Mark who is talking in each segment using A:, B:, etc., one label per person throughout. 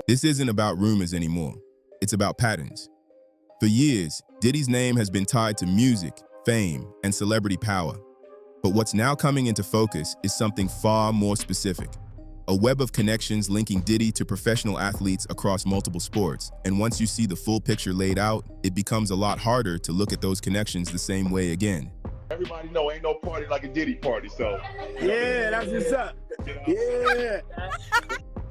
A: This isn't about rumors anymore. It's about patterns. For years, Diddy's name has been tied to music, fame, and celebrity power. But what's now coming into focus is something far more specific. A web of connections linking Diddy to professional athletes across multiple sports. And once you see the full picture laid out, it becomes a lot harder to look at those connections the same way again.
B: Everybody know ain't no party like a Diddy party, so.
C: Yeah, that's what's up. Yeah.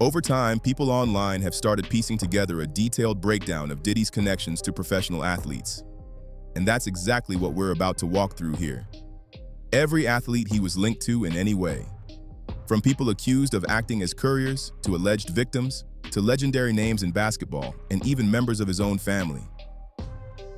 A: Over time, people online have started piecing together a detailed breakdown of Diddy's connections to professional athletes. And that's exactly what we're about to walk through here. Every athlete he was linked to in any way. From people accused of acting as couriers, to alleged victims, to legendary names in basketball, and even members of his own family.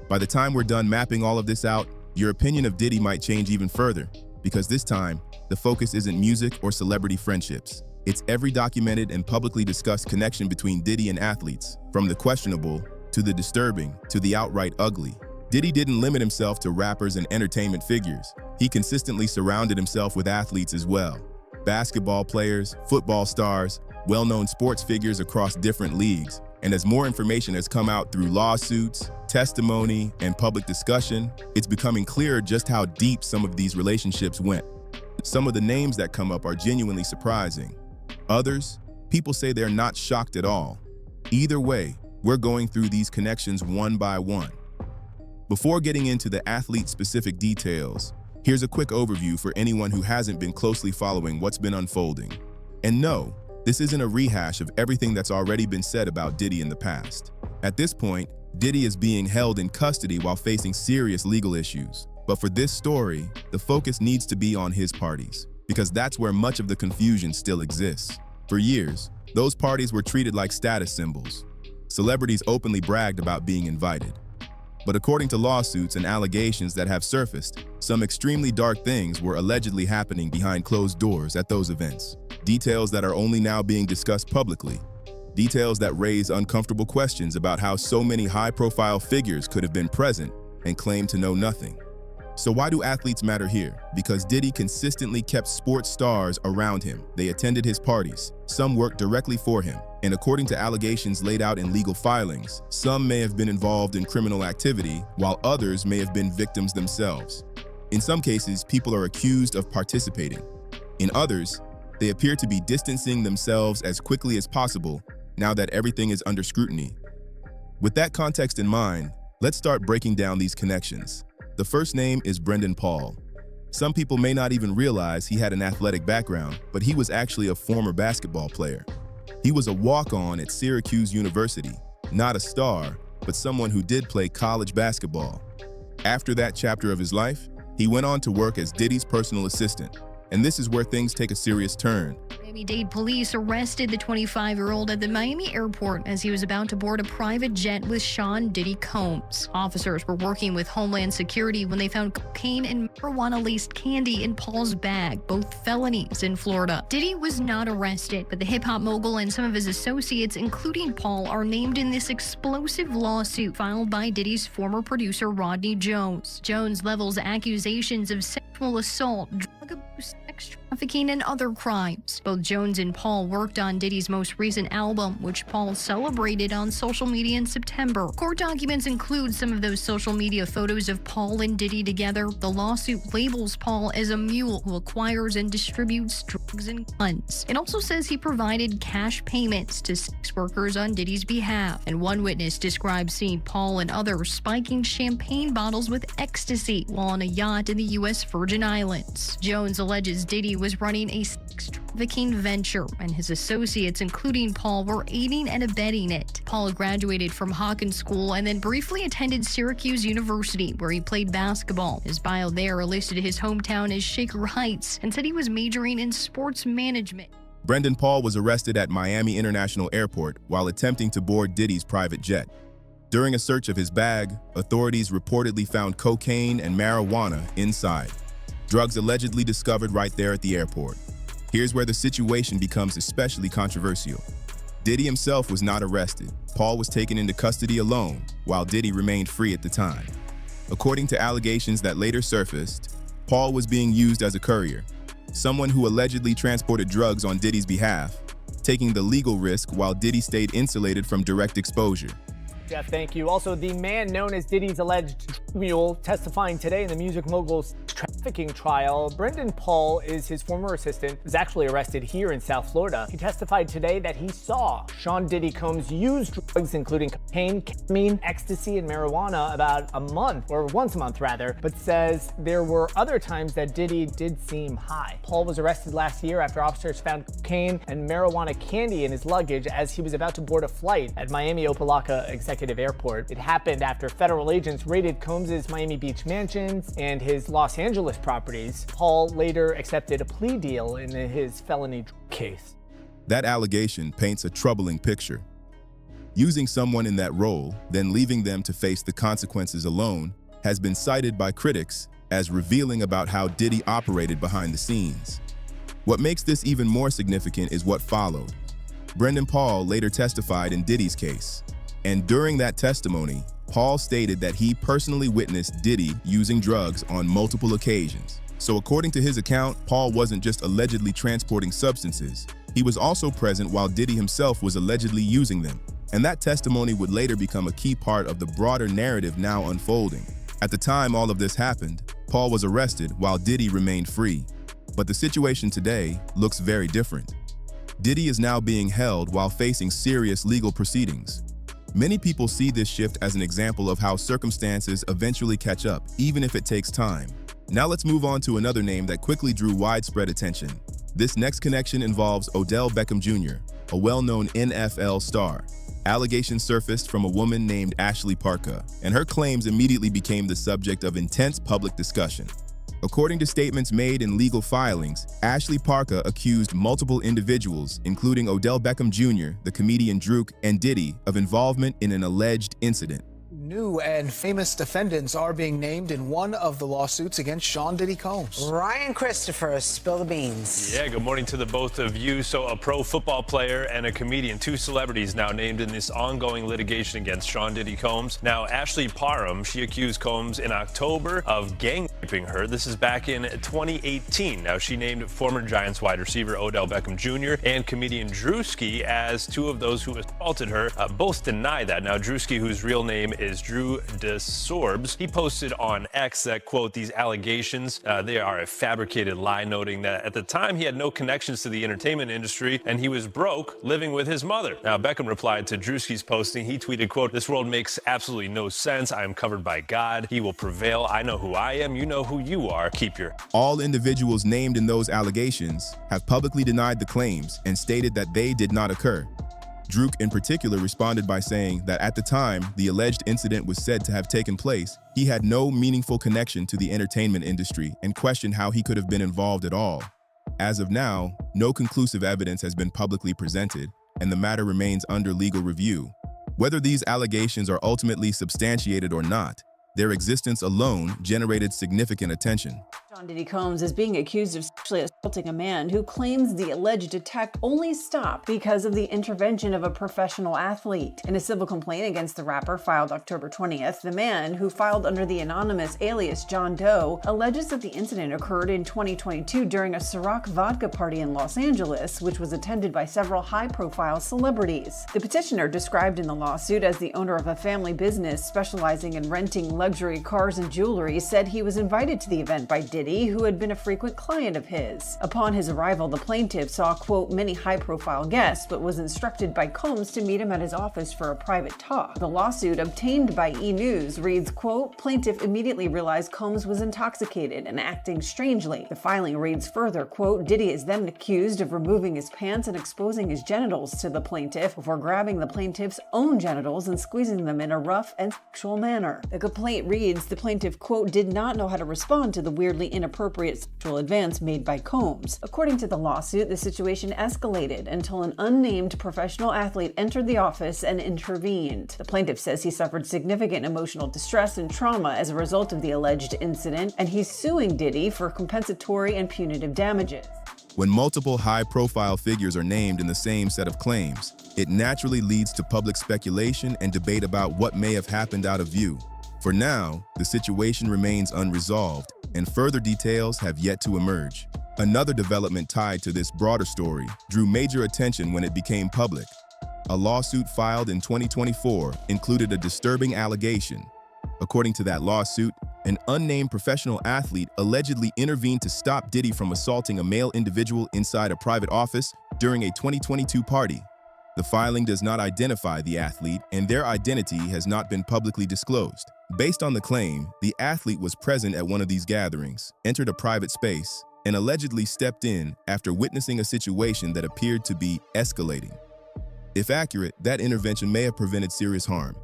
A: By the time we're done mapping all of this out, your opinion of Diddy might change even further, because this time, the focus isn't music or celebrity friendships. It's every documented and publicly discussed connection between Diddy and athletes, from the questionable, to the disturbing, to the outright ugly. Diddy didn't limit himself to rappers and entertainment figures. He consistently surrounded himself with athletes as well. Basketball players, football stars, well-known sports figures across different leagues. And as more information has come out through lawsuits, testimony, and public discussion, it's becoming clearer just how deep some of these relationships went. Some of the names that come up are genuinely surprising. Others, people say they're not shocked at all. Either way, we're going through these connections one by one. Before getting into the athlete-specific details, here's a quick overview for anyone who hasn't been closely following what's been unfolding. And no, this isn't a rehash of everything that's already been said about Diddy in the past. At this point, Diddy is being held in custody while facing serious legal issues. But for this story, the focus needs to be on his parties, because that's where much of the confusion still exists. For years, those parties were treated like status symbols. Celebrities openly bragged about being invited. But according to lawsuits and allegations that have surfaced, some extremely dark things were allegedly happening behind closed doors at those events. Details that are only now being discussed publicly. Details that raise uncomfortable questions about how so many high-profile figures could have been present and claim to know nothing. So why do athletes matter here? Because Diddy consistently kept sports stars around him. They attended his parties. Some worked directly for him. And according to allegations laid out in legal filings, some may have been involved in criminal activity, while others may have been victims themselves. In some cases, people are accused of participating. In others, they appear to be distancing themselves as quickly as possible now that everything is under scrutiny. With that context in mind, let's start breaking down these connections. The first name is Brendan Paul. Some people may not even realize he had an athletic background, but he was actually a former basketball player. He was a walk-on at Syracuse University, not a star, but someone who did play college basketball. After that chapter of his life, he went on to work as Diddy's personal assistant. And this is where things take a serious turn.
D: Miami-Dade police arrested the 25-year-old at the Miami airport as he was about to board a private jet with Sean Diddy Combs. Officers were working with Homeland Security when they found cocaine and marijuana-laced candy in Paul's bag, both felonies in Florida. Diddy was not arrested, but the hip-hop mogul and some of his associates, including Paul, are named in this explosive lawsuit filed by Diddy's former producer Rodney Jones. Jones levels accusations of sexual assault, drug abuse, sex trafficking, and other crimes. Both Jones and Paul worked on Diddy's most recent album, which Paul celebrated on social media in September. Court documents include some of those social media photos of Paul and Diddy together. The lawsuit labels Paul as a mule who acquires and distributes drugs and guns. It also says he provided cash payments to sex workers on Diddy's behalf. And one witness described seeing Paul and others spiking champagne bottles with ecstasy while on a yacht in the U.S. Virgin Islands. Jones alleges Diddy was running a sex trafficking venture, and his associates, including Paul, were aiding and abetting it. Paul graduated from Hawkins School and then briefly attended Syracuse University, where he played basketball. His bio there listed his hometown as Shaker Heights and said he was majoring in sports management.
A: Brendan Paul was arrested at Miami International Airport while attempting to board Diddy's private jet. During a search of his bag, authorities reportedly found cocaine and marijuana inside. Drugs allegedly discovered right there at the airport. Here's where the situation becomes especially controversial. Diddy himself was not arrested. Paul was taken into custody alone, while Diddy remained free at the time. According to allegations that later surfaced, Paul was being used as a courier, someone who allegedly transported drugs on Diddy's behalf, taking the legal risk while Diddy stayed insulated from direct exposure.
E: Jeff, thank you. Also, the man known as Diddy's alleged mule testifying today in the music mogul's trafficking trial. Brendan Paul is his former assistant, was actually arrested here in South Florida. He testified today that he saw Sean Diddy Combs use drugs, including cocaine, ketamine, ecstasy, and marijuana about once a month rather, but says there were other times that Diddy did seem high. Paul was arrested last year after officers found cocaine and marijuana candy in his luggage as he was about to board a flight at Miami Opelika Executive Airport. It happened after federal agents raided Combs' Miami Beach mansions and his Los Angeles properties. Paul later accepted a plea deal in his felony case.
A: That allegation paints a troubling picture. Using someone in that role, then leaving them to face the consequences alone, has been cited by critics as revealing about how Diddy operated behind the scenes. What makes this even more significant is what followed. Brendan Paul later testified in Diddy's case. And during that testimony, Paul stated that he personally witnessed Diddy using drugs on multiple occasions. So according to his account, Paul wasn't just allegedly transporting substances. He was also present while Diddy himself was allegedly using them. And that testimony would later become a key part of the broader narrative now unfolding. At the time all of this happened, Paul was arrested while Diddy remained free. But the situation today looks very different. Diddy is now being held while facing serious legal proceedings. Many people see this shift as an example of how circumstances eventually catch up, even if it takes time. Now let's move on to another name that quickly drew widespread attention. This next connection involves Odell Beckham Jr., a well-known NFL star. Allegations surfaced from a woman named Ashley Parker, and her claims immediately became the subject of intense public discussion. According to statements made in legal filings, Ashley Parker accused multiple individuals, including Odell Beckham Jr., the comedian Drake, and Diddy, of involvement in an alleged incident.
F: New and famous defendants are being named in one of the lawsuits against Sean Diddy Combs.
G: Ryan Christopher, spill the beans.
H: Yeah, good morning to the both of you. So a pro football player and a comedian, two celebrities now named in this ongoing litigation against Sean Diddy Combs. Now, Ashley Parham, she accused Combs in October of gang raping her. This is back in 2018. Now, she named former Giants wide receiver Odell Beckham Jr. and comedian Drewski as two of those who assaulted her. Both deny that. Now, Drewski, whose real name is Drew DeSorbs, he posted on X that, quote, these allegations, they are a fabricated lie, noting that at the time he had no connections to the entertainment industry and he was broke living with his mother. Now, Beckham replied to Drewski's posting. He tweeted, quote, this world makes absolutely no sense. I am covered by God. He will prevail. I know who I am. You know who you are. Keep your...
A: All individuals named in those allegations have publicly denied the claims and stated that they did not occur. Drake in particular responded by saying that at the time the alleged incident was said to have taken place, he had no meaningful connection to the entertainment industry and questioned how he could have been involved at all. As of now, no conclusive evidence has been publicly presented, and the matter remains under legal review. Whether these allegations are ultimately substantiated or not, their existence alone generated significant attention.
I: Sean Diddy Combs is being accused of sexually assaulting a man who claims the alleged attack only stopped because of the intervention of a professional athlete. In a civil complaint against the rapper filed October 20th, the man, who filed under the anonymous alias John Doe, alleges that the incident occurred in 2022 during a Ciroc vodka party in Los Angeles, which was attended by several high-profile celebrities. The petitioner, described in the lawsuit as the owner of a family business specializing in renting luxury cars and jewelry, said he was invited to the event by Diddy, who had been a frequent client of his. Upon his arrival, the plaintiff saw, quote, many high-profile guests, but was instructed by Combs to meet him at his office for a private talk. The lawsuit, obtained by E! News, reads, quote, plaintiff immediately realized Combs was intoxicated and acting strangely. The filing reads further, quote, Diddy is then accused of removing his pants and exposing his genitals to the plaintiff before grabbing the plaintiff's own genitals and squeezing them in a rough and sexual manner. The complaint reads the plaintiff, quote, did not know how to respond to the weirdly inappropriate sexual advance made by Combs. According to the lawsuit, the situation escalated until an unnamed professional athlete entered the office and intervened. The plaintiff says he suffered significant emotional distress and trauma as a result of the alleged incident, and he's suing Diddy for compensatory and punitive damages.
A: When multiple high-profile figures are named in the same set of claims, it naturally leads to public speculation and debate about what may have happened out of view. For now, the situation remains unresolved, and further details have yet to emerge. Another development tied to this broader story drew major attention when it became public. A lawsuit filed in 2024 included a disturbing allegation. According to that lawsuit, an unnamed professional athlete allegedly intervened to stop Diddy from assaulting a male individual inside a private office during a 2022 party. The filing does not identify the athlete, and their identity has not been publicly disclosed. Based on the claim, the athlete was present at one of these gatherings, entered a private space, and allegedly stepped in after witnessing a situation that appeared to be escalating. If accurate, that intervention may have prevented serious harm.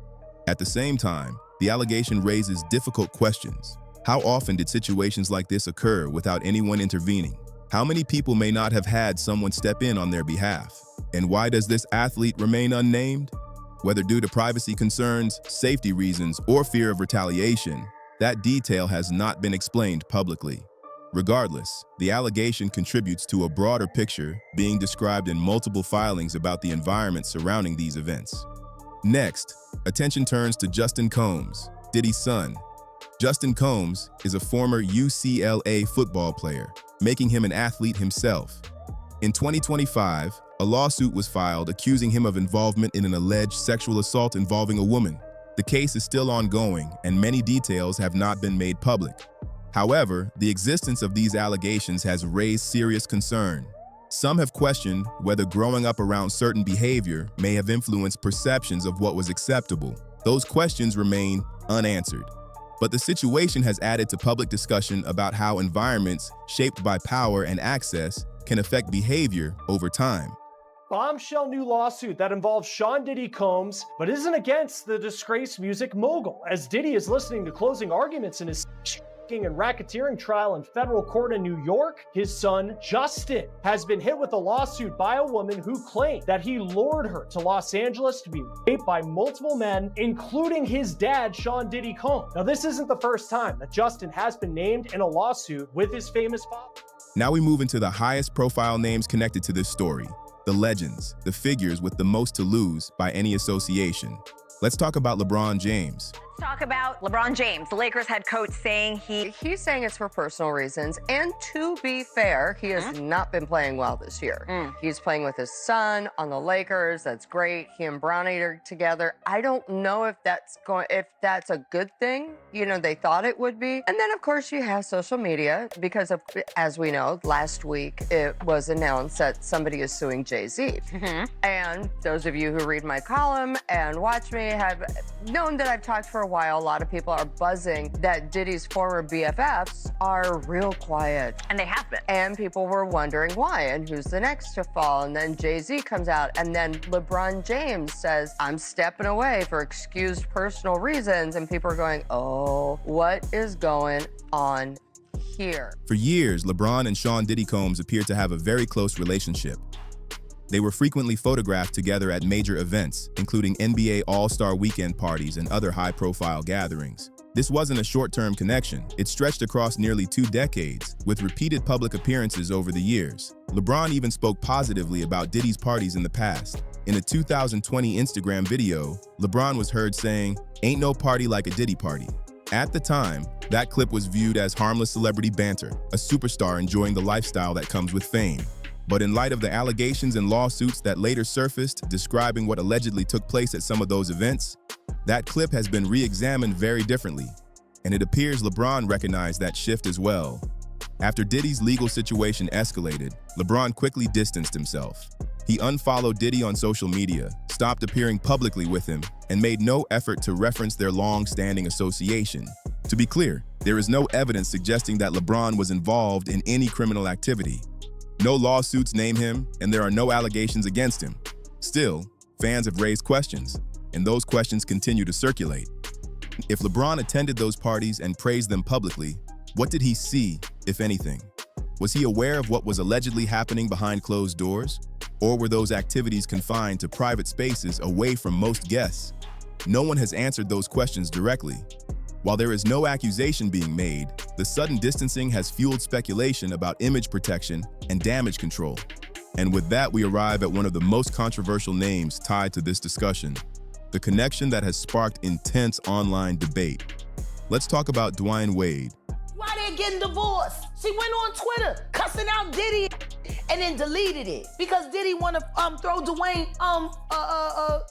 A: At the same time, the allegation raises difficult questions. How often did situations like this occur without anyone intervening? How many people may not have had someone step in on their behalf? And why does this athlete remain unnamed? Whether due to privacy concerns, safety reasons, or fear of retaliation, that detail has not been explained publicly. Regardless, the allegation contributes to a broader picture being described in multiple filings about the environment surrounding these events. Next, attention turns to Justin Combs, Diddy's son. Justin Combs is a former UCLA football player, making him an athlete himself. In 2025, a lawsuit was filed accusing him of involvement in an alleged sexual assault involving a woman. The case is still ongoing, and many details have not been made public. However, the existence of these allegations has raised serious concern. Some have questioned whether growing up around certain behavior may have influenced perceptions of what was acceptable. Those questions remain unanswered. But the situation has added to public discussion about how environments shaped by power and access can affect behavior over time.
J: Bombshell new lawsuit that involves Sean Diddy Combs, but isn't against the disgraced music mogul, as Diddy is listening to closing arguments in his and racketeering trial in federal court in New York. His son, Justin, has been hit with a lawsuit by a woman who claimed that he lured her to Los Angeles to be raped by multiple men, including his dad, Sean Diddy Combs. Now, this isn't the first time that Justin has been named in a lawsuit with his famous father.
A: Now we move into the highest profile names connected to this story, the legends, the figures with the most to lose by any association. Let's talk about LeBron James.
K: Talk about LeBron James, the Lakers head coach, saying he's saying it's for personal reasons. And to be fair, he has not been playing well this year. He's playing with his son on the Lakers. That's great. He and Bronny are together. I don't know if that's a good thing. You know, they thought it would be. And then, of course, you have social media because of, as we know, last week it was announced that somebody is suing Jay-Z. And those of you who read my column and watch me have known that I've talked for a while. A lot of people are buzzing that Diddy's former BFFs are real quiet.
L: And they have been.
K: And people were wondering why and who's the next to fall. And then Jay-Z comes out, and then LeBron James says, I'm stepping away for excused personal reasons. And people are going, oh, what is going on here?
A: For years, LeBron and Sean Diddy Combs appeared to have a very close relationship. They were frequently photographed together at major events, including NBA All-Star Weekend parties and other high-profile gatherings. This wasn't a short-term connection. It stretched across nearly 2 decades, with repeated public appearances over the years. LeBron even spoke positively about Diddy's parties in the past. In a 2020 Instagram video, LeBron was heard saying, "Ain't no party like a Diddy party." At the time, that clip was viewed as harmless celebrity banter, a superstar enjoying the lifestyle that comes with fame. But in light of the allegations and lawsuits that later surfaced describing what allegedly took place at some of those events, that clip has been re-examined very differently, and it appears LeBron recognized that shift as well. After Diddy's legal situation escalated, LeBron quickly distanced himself. He unfollowed Diddy on social media, stopped appearing publicly with him, and made no effort to reference their long-standing association. To be clear, there is no evidence suggesting that LeBron was involved in any criminal activity. No lawsuits name him, and there are no allegations against him. Still, fans have raised questions, and those questions continue to circulate. If LeBron attended those parties and praised them publicly, what did he see, if anything? Was he aware of what was allegedly happening behind closed doors? Or were those activities confined to private spaces away from most guests? No one has answered those questions directly. While there is no accusation being made, the sudden distancing has fueled speculation about image protection and damage control. And with that, we arrive at one of the most controversial names tied to this discussion, the connection that has sparked intense online debate. Let's talk about Dwyane Wade.
M: Why they
L: Wade getting divorced. She went on Twitter cussing out Diddy and then deleted it because Diddy want to throw Dwyane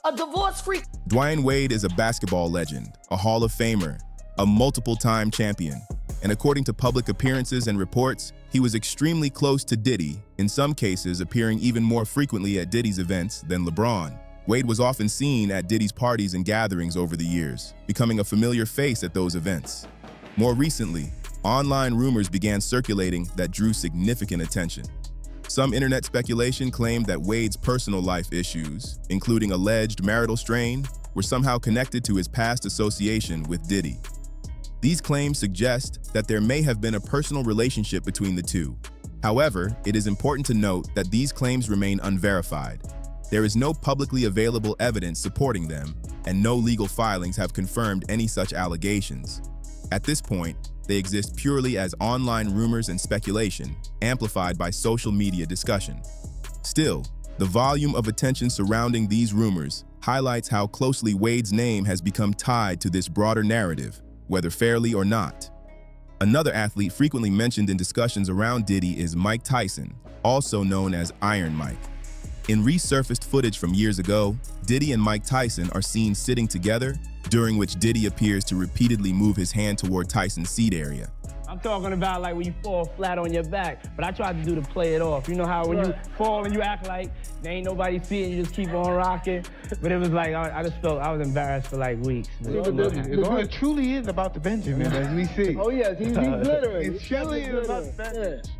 L: a divorce-free.
A: Dwyane Wade is a basketball legend, a Hall of Famer, a multiple-time champion. And according to public appearances and reports, he was extremely close to Diddy, in some cases appearing even more frequently at Diddy's events than LeBron. Wade was often seen at Diddy's parties and gatherings over the years, becoming a familiar face at those events. More recently, online rumors began circulating that drew significant attention. Some internet speculation claimed that Wade's personal life issues, including alleged marital strain, were somehow connected to his past association with Diddy. These claims suggest that there may have been a personal relationship between the two. However, it is important to note that these claims remain unverified. There is no publicly available evidence supporting them, and no legal filings have confirmed any such allegations. At this point, they exist purely as online rumors and speculation, amplified by social media discussion. Still, the volume of attention surrounding these rumors highlights how closely Wade's name has become tied to this broader narrative, whether fairly or not. Another athlete frequently mentioned in discussions around Diddy is Mike Tyson, also known as Iron Mike. In resurfaced footage from years ago, Diddy and Mike Tyson are seen sitting together, during which Diddy appears to repeatedly move his hand toward Tyson's seat area.
C: I'm talking about like when you fall flat on your back, but I tried to do to play it off. You know how when you fall and you act like there ain't nobody seeing, you just keep on rocking. But it was like, I just felt, I was embarrassed for like weeks.
M: It truly is about the Benjamin, as we see.
N: Oh yes, he's glittering.
M: It truly is about the Benjamin.
N: Yeah.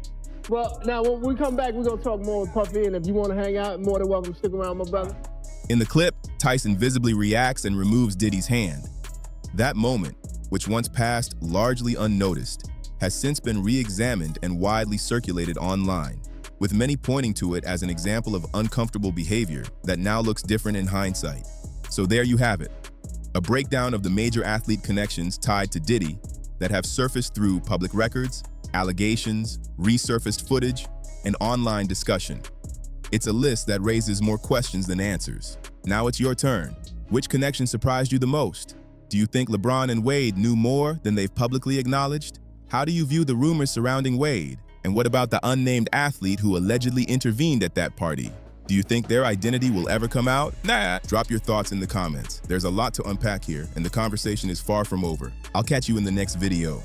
N: Well, now when we come back, we're gonna talk more with Puffy, and if you wanna hang out, more than welcome to stick around, my brother.
A: In the clip, Tyson visibly reacts and removes Diddy's hand. That moment, which once passed largely unnoticed, has since been re-examined and widely circulated online, with many pointing to it as an example of uncomfortable behavior that now looks different in hindsight. So there you have it, a breakdown of the major athlete connections tied to Diddy that have surfaced through public records, allegations, resurfaced footage, and online discussion. It's a list that raises more questions than answers. Now it's your turn. Which connection surprised you the most? Do you think LeBron and Wade knew more than they've publicly acknowledged? How do you view the rumors surrounding Wade? And what about the unnamed athlete who allegedly intervened at that party? Do you think their identity will ever come out? Nah. Drop your thoughts in the comments. There's a lot to unpack here, and the conversation is far from over. I'll catch you in the next video.